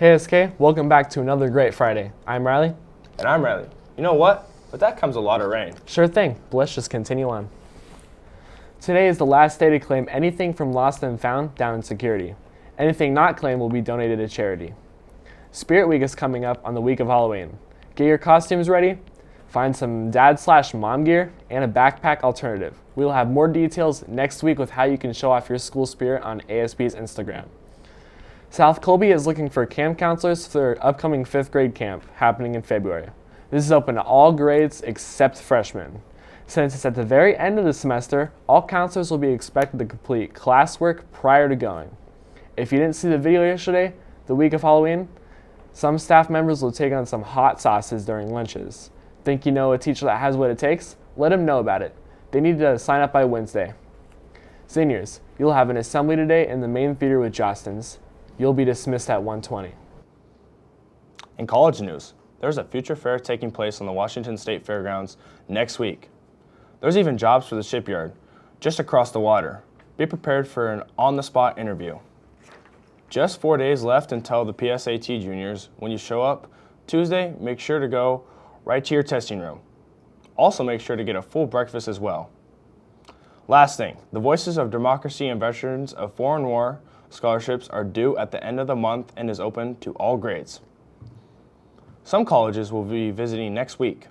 Hey SK, welcome back to another great Friday. I'm Riley. And I'm Riley. You know what? With that comes a lot of rain. Sure thing, but let's just continue on. Today is the last day to claim anything from lost and found down in security. Anything not claimed will be donated to charity. Spirit Week is coming up on the week of Halloween. Get your costumes ready, find some dad/mom gear, and a backpack alternative. We will have more details next week with how you can show off your school spirit on ASB's Instagram. South Colby is looking for camp counselors for their upcoming 5th grade camp happening in February. This is open to all grades except freshmen. Since it's at the very end of the semester, all counselors will be expected to complete classwork prior to going. If you didn't see the video yesterday, the week of Halloween, some staff members will take on some hot sauces during lunches. Think you know a teacher that has what it takes? Let them know about it. They need to sign up by Wednesday. Seniors, you'll have an assembly today in the main theater with Jostens. You'll be dismissed at 1:20. In college news, there's a future fair taking place on the Washington State Fairgrounds next week. There's even jobs for the shipyard, just across the water. Be prepared for an on-the-spot interview. Just 4 days left until the PSAT juniors. When you show up Tuesday, make sure to go right to your testing room. Also make sure to get a full breakfast as well. Last thing, the Voices of Democracy and Veterans of Foreign War scholarships are due at the end of the month and is open to all grades. Some colleges will be visiting next week.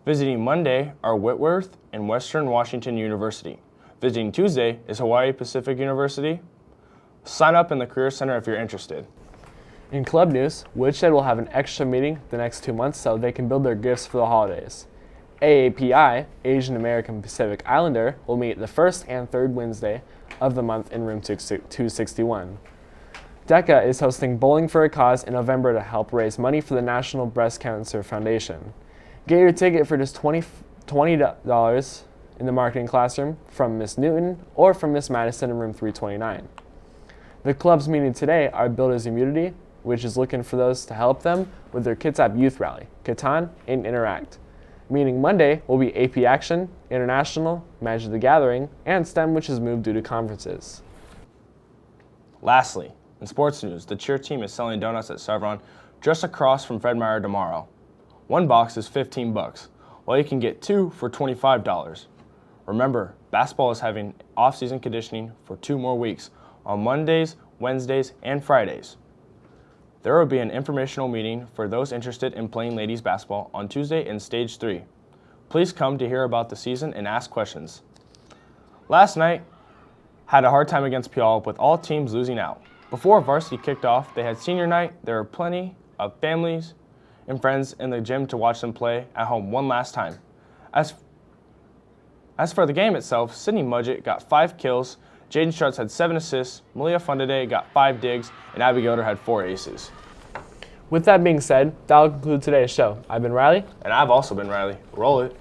Visiting Monday are Whitworth and Western Washington University. Visiting Tuesday is Hawaii Pacific University. Sign up in the Career Center if you're interested. In club news, Woodshed will have an extra meeting the next 2 months so they can build their gifts for the holidays. AAPI, Asian American Pacific Islander, will meet the first and third Wednesday of the month in room 261. DECA is hosting Bowling for a Cause in November to help raise money for the National Breast Cancer Foundation. Get your ticket for just $20 in the marketing classroom from Miss Newton or from Miss Madison in room 329. The clubs meeting today are Builders Immunity, which is looking for those to help them with their Kitsap Youth Rally, Catan, and Interact. Meeting Monday will be AP Action, International, Magic the Gathering, and STEM, which is moved due to conferences. Lastly, in sports news, the cheer team is selling donuts at Chevron just across from Fred Meyer tomorrow. One box is $15, while you can get 2 for $25. Remember, basketball is having off-season conditioning for 2 more weeks on Mondays, Wednesdays, and Fridays. There will be an informational meeting for those interested in playing ladies basketball on Tuesday in Stage 3. Please come to hear about the season and ask questions. Last night, had a hard time against Puyallup with all teams losing out. Before varsity kicked off, they had senior night. There were plenty of families and friends in the gym to watch them play at home one last time. As for the game itself, Sydney Mudgett got 5 kills, Jaden Strutz had 7 assists, Malia Fundade got 5 digs, and Abby Gilder had 4 aces. With that being said, that'll conclude today's show. I've been Riley. And I've also been Riley. Roll it.